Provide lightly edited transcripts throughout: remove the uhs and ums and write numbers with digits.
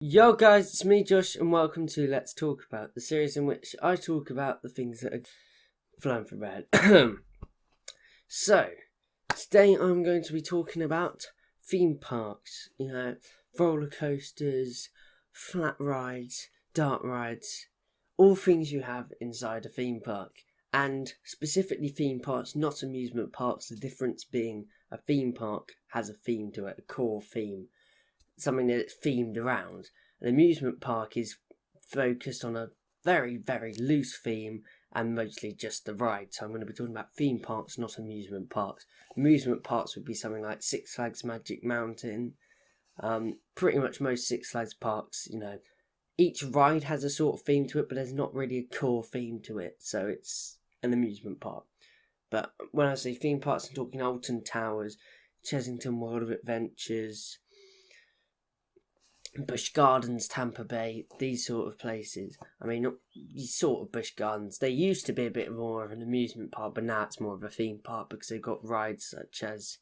Yo guys, it's me Josh and welcome to Let's Talk About, the series in which I talk about the things that are flying from bed. So, today I'm going to be talking about theme parks, roller coasters, flat rides, dark rides, all things you have inside a theme park. And specifically theme parks, not amusement parks, the difference being a theme park has a theme to it, a core theme. Something that it's themed around. An amusement park is focused on a very, very loose theme and mostly just the ride. So I'm going to be talking about theme parks, not amusement parks. Amusement parks would be something like Six Flags Magic Mountain. Pretty much most Six Flags parks, each ride has a sort of theme to it, but there's not really a core theme to it. So it's an amusement park. But when I say theme parks, I'm talking Alton Towers, Chessington World of Adventures, Busch Gardens, Tampa Bay, these sort of places. I mean, these sort of Busch Gardens, they used to be a bit more of an amusement park, but now it's more of a theme park because they've got rides such as,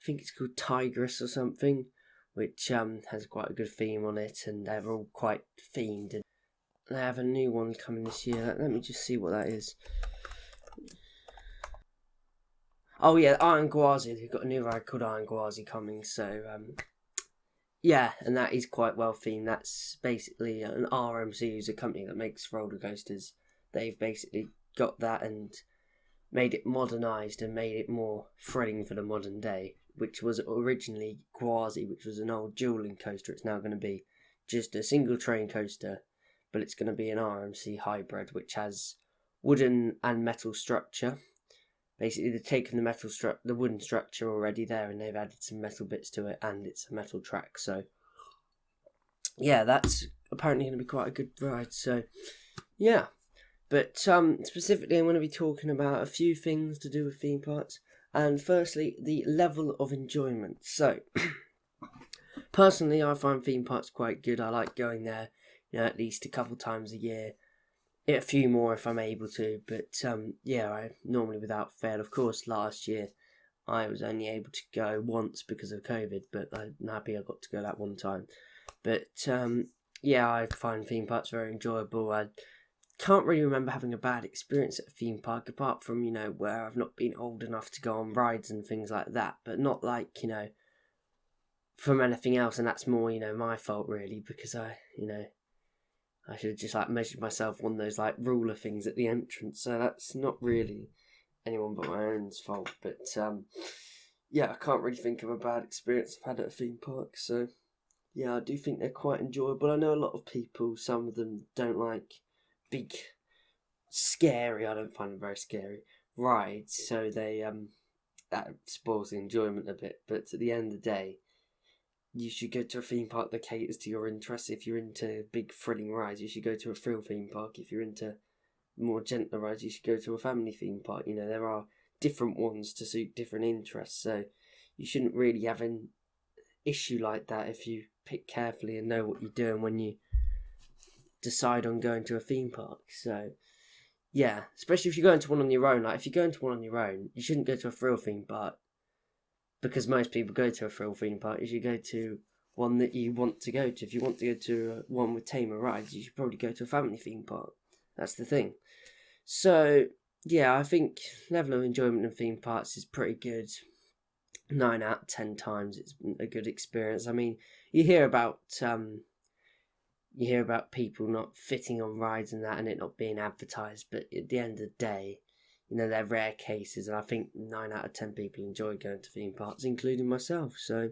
I think it's called Tigress or something, which has quite a good theme on it, and they're all quite themed. And they have a new one coming this year. Let me just see what that is. Oh yeah, Iron Gwazi. They've got a new ride called Iron Gwazi coming, so yeah, and that is quite well themed. That's basically an RMC, who's a company that makes roller coasters. They've basically got that and made it modernised and made it more thrilling for the modern day, which was originally Gwazi, which was an old dueling coaster. It's now going to be just a single train coaster, but it's going to be an RMC hybrid, which has wooden and metal structure. Basically, they've taken the wooden structure already there, and they've added some metal bits to it, and it's a metal track. So, yeah, that's apparently going to be quite a good ride. So, yeah. But specifically, I'm going to be talking about a few things to do with theme parks. And firstly, the level of enjoyment. So, personally, I find theme parks quite good. I like going there, at least a couple times a year. A few more if I'm able to, but yeah, I normally without fail. Of course, last year I was only able to go once because of COVID, but I'm happy I got to go that one time. But yeah, I find theme parks very enjoyable. I can't really remember having a bad experience at a theme park, apart from where I've not been old enough to go on rides and things like that, but not like from anything else, and that's more my fault really, because I should have just measured myself one of those ruler things at the entrance. So that's not really anyone but my own fault. But yeah, I can't really think of a bad experience I've had at a theme park. So yeah, I do think they're quite enjoyable. I know a lot of people, some of them don't like big, scary. I don't find them very scary rides. So they that spoils the enjoyment a bit. But at the end of the day, you should go to a theme park that caters to your interests. If you're into big thrilling rides, you should go to a thrill theme park. If you're into more gentler rides, you should go to a family theme park. There are different ones to suit different interests, so you shouldn't really have an issue like that if you pick carefully and know what you're doing when you decide on going to a theme park. So yeah, especially if you're going to one on your own. If you're going to one on your own, you shouldn't go to a thrill theme park, because most people go to a thrill theme park. You should go to one that you want to go to. If you want to go to one with tamer rides, you should probably go to a family theme park. That's the thing. So, yeah, I think level of enjoyment in theme parks is pretty good. 9 out of 10 times it's a good experience. I mean, you hear about people not fitting on rides and that, and it not being advertised, but at the end of the day, they're rare cases, and I think 9 out of 10 people enjoy going to theme parks, including myself. So,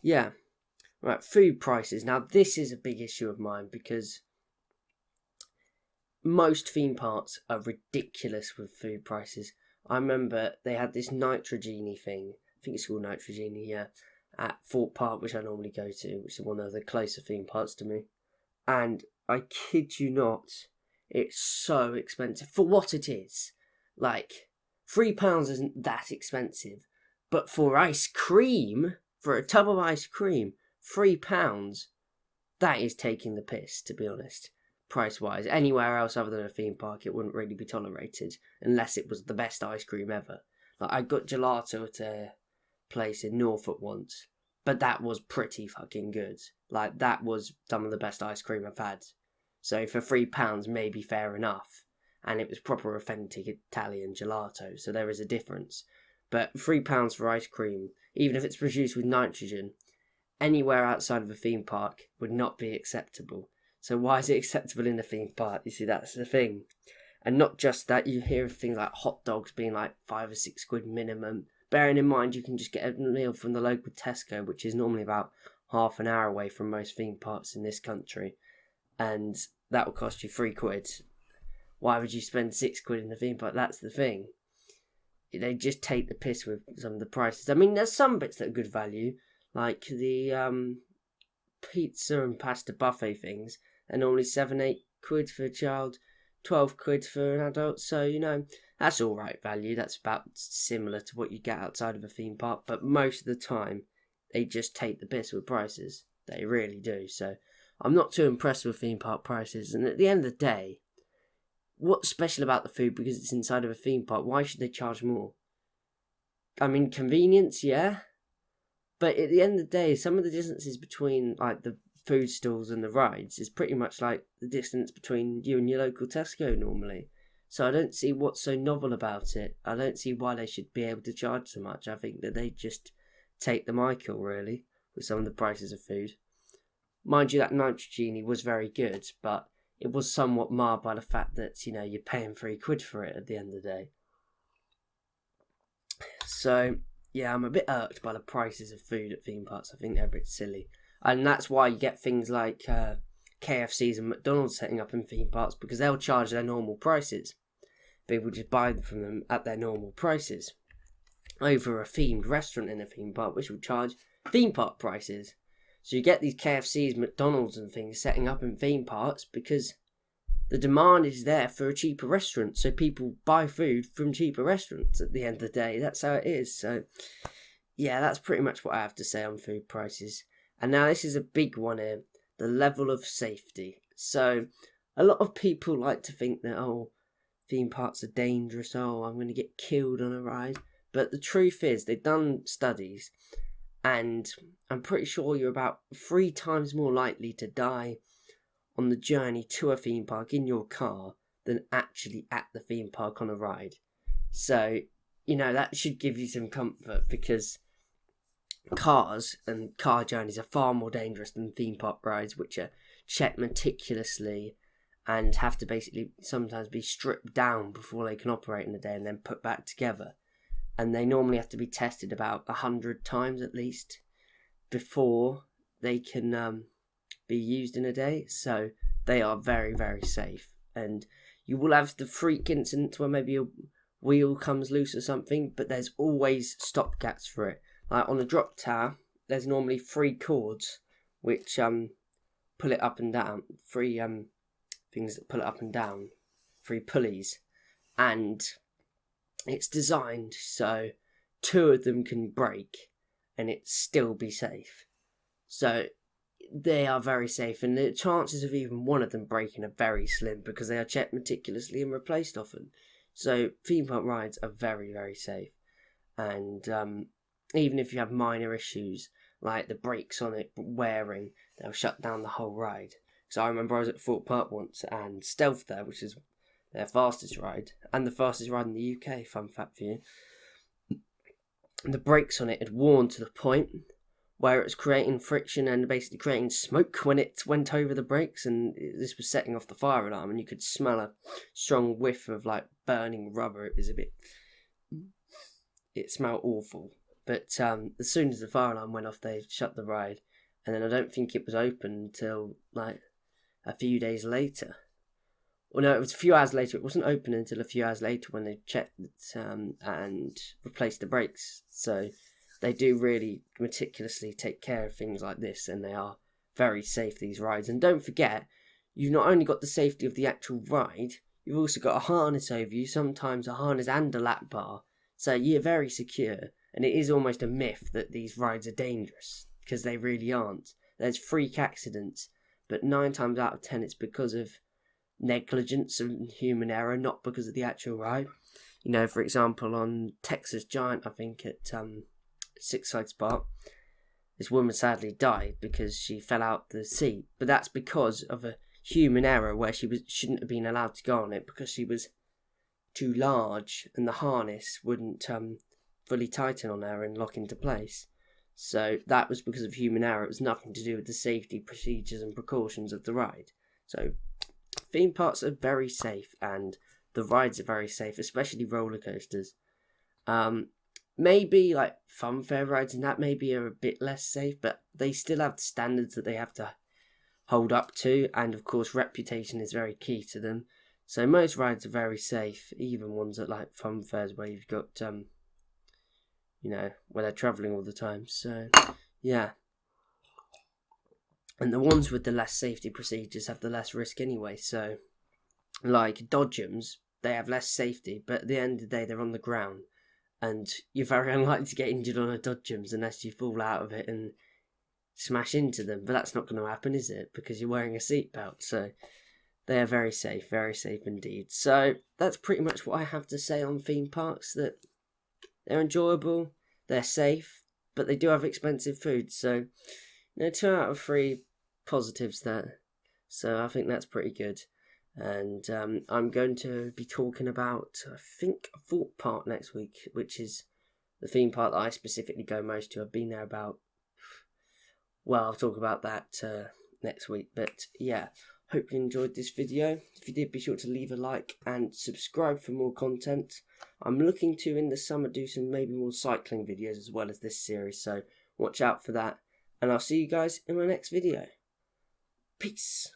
yeah. Right, food prices. Now, this is a big issue of mine, because most theme parks are ridiculous with food prices. I remember they had this Nitrogeni thing, I think it's called Nitrogeni, yeah, at Fort Park, which I normally go to, which is one of the closer theme parks to me. And I kid you not, it's so expensive for what it is. £3 isn't that expensive, but for ice cream, for a tub of ice cream, £3, that is taking the piss, to be honest, price-wise. Anywhere else other than a theme park, it wouldn't really be tolerated, unless it was the best ice cream ever. I got gelato at a place in Norfolk once, but that was pretty fucking good. Like, that was some of the best ice cream I've had. So for £3, maybe fair enough. And it was proper authentic Italian gelato, so there is a difference. But £3 for ice cream, even if it's produced with nitrogen, anywhere outside of a theme park would not be acceptable. So why is it acceptable in a theme park? You see, that's the thing. And not just that, you hear of things like hot dogs being like £5 or £6 minimum. Bearing in mind you can just get a meal from the local Tesco, which is normally about half an hour away from most theme parks in this country. And that will cost you £3. Why would you spend £6 in the theme park? That's the thing. They just take the piss with some of the prices. I mean, there's some bits that are good value, like the pizza and pasta buffet things. They're normally £7-8 for a child, £12 for an adult. So, you know, that's all right value. That's about similar to what you get outside of a theme park. But most of the time, they just take the piss with prices. They really do. So, I'm not too impressed with theme park prices. And at the end of the day, what's special about the food because it's inside of a theme park? Why should they charge more? I mean, convenience, yeah. But at the end of the day, some of the distances between like the food stalls and the rides is pretty much like the distance between you and your local Tesco normally. So I don't see what's so novel about it. I don't see why they should be able to charge so much. I think that they just take the Michael, really, with some of the prices of food. Mind you, that Nitrogenie was very good, but it was somewhat marred by the fact that, you know, you're paying £3 for it at the end of the day. So, yeah, I'm a bit irked by the prices of food at theme parks. I think they're a bit silly. And that's why you get things like KFCs and McDonald's setting up in theme parks, because they'll charge their normal prices. People just buy them from them at their normal prices. Over a themed restaurant in a theme park, which will charge theme park prices. So you get these KFCs, McDonald's and things setting up in theme parks because the demand is there for a cheaper restaurant. So people buy food from cheaper restaurants at the end of the day. That's how it is. So, yeah, that's pretty much what I have to say on food prices. And now this is a big one here. The level of safety. So a lot of people like to think that, oh, theme parks are dangerous. Oh, I'm going to get killed on a ride. But the truth is, they've done studies, and I'm pretty sure you're about 3 times more likely to die on the journey to a theme park in your car than actually at the theme park on a ride. So, you know, that should give you some comfort, because cars and car journeys are far more dangerous than theme park rides, which are checked meticulously and have to basically sometimes be stripped down before they can operate in a day and then put back together. And they normally have to be tested about 100 times at least before they can be used in a day. So they are very, very safe. And you will have the freak incidents where maybe a wheel comes loose or something, but there's always stopgaps for it. Like on a drop tower, there's normally 3 cords which pull it up and down. 3 things that pull it up and down. 3 pulleys. And it's designed so 2 of them can break and it still be safe. So they are very safe, and the chances of even one of them breaking are very slim because they are checked meticulously and replaced often. So theme park rides are very, very safe. And even if you have minor issues like the brakes on it wearing, they'll shut down the whole ride. So I remember I was at Thorpe Park once, and Stealth there, which is their fastest ride, and the fastest ride in the UK, fun fact for you. The brakes on it had worn to the point where it was creating friction and basically creating smoke when it went over the brakes, and this was setting off the fire alarm, and you could smell a strong whiff of like burning rubber. It was it smelled awful. But as soon as the fire alarm went off, they shut the ride, and then I don't think it was open until like a few days later. Well, no, it was a few hours later. It wasn't open until a few hours later when they checked and replaced the brakes. So they do really meticulously take care of things like this, and they are very safe, these rides. And don't forget, you've not only got the safety of the actual ride, you've also got a harness over you, sometimes a harness and a lap bar. So you're very secure, and it is almost a myth that these rides are dangerous, because they really aren't. There's freak accidents, but 9 times out of 10 it's because of negligence and human error, not because of the actual ride. You know, for example, on Texas Giant, I think at Six Flags Park, this woman sadly died because she fell out the seat. But that's because of a human error where shouldn't have been allowed to go on it because she was too large and the harness wouldn't fully tighten on her and lock into place. So that was because of human error. It was nothing to do with the safety procedures and precautions of the ride. So theme parks are very safe and the rides are very safe, especially roller coasters. Maybe like funfair rides and that maybe are a bit less safe, but they still have standards that they have to hold up to, and of course reputation is very key to them. So most rides are very safe, even ones at like funfairs where you've got where they're travelling all the time. So yeah, and the ones with the less safety procedures have the less risk anyway. So like dodgems, they have less safety, but at the end of the day they're on the ground, and you're very unlikely to get injured on a dodgems unless you fall out of it and smash into them. But that's not going to happen, is it? Because you're wearing a seatbelt. So they are very safe indeed. So that's pretty much what I have to say on theme parks, that they're enjoyable, they're safe, but they do have expensive food. So 2 out of 3 positives there. So I think that's pretty good. And I'm going to be talking about, I think, Thorpe Park next week, which is the theme park that I specifically go most to. I've been there I'll talk about that next week. But yeah, hope you enjoyed this video. If you did, be sure to leave a like and subscribe for more content. I'm looking to, in the summer, do some maybe more cycling videos as well as this series. So watch out for that. And I'll see you guys in my next video. Peace.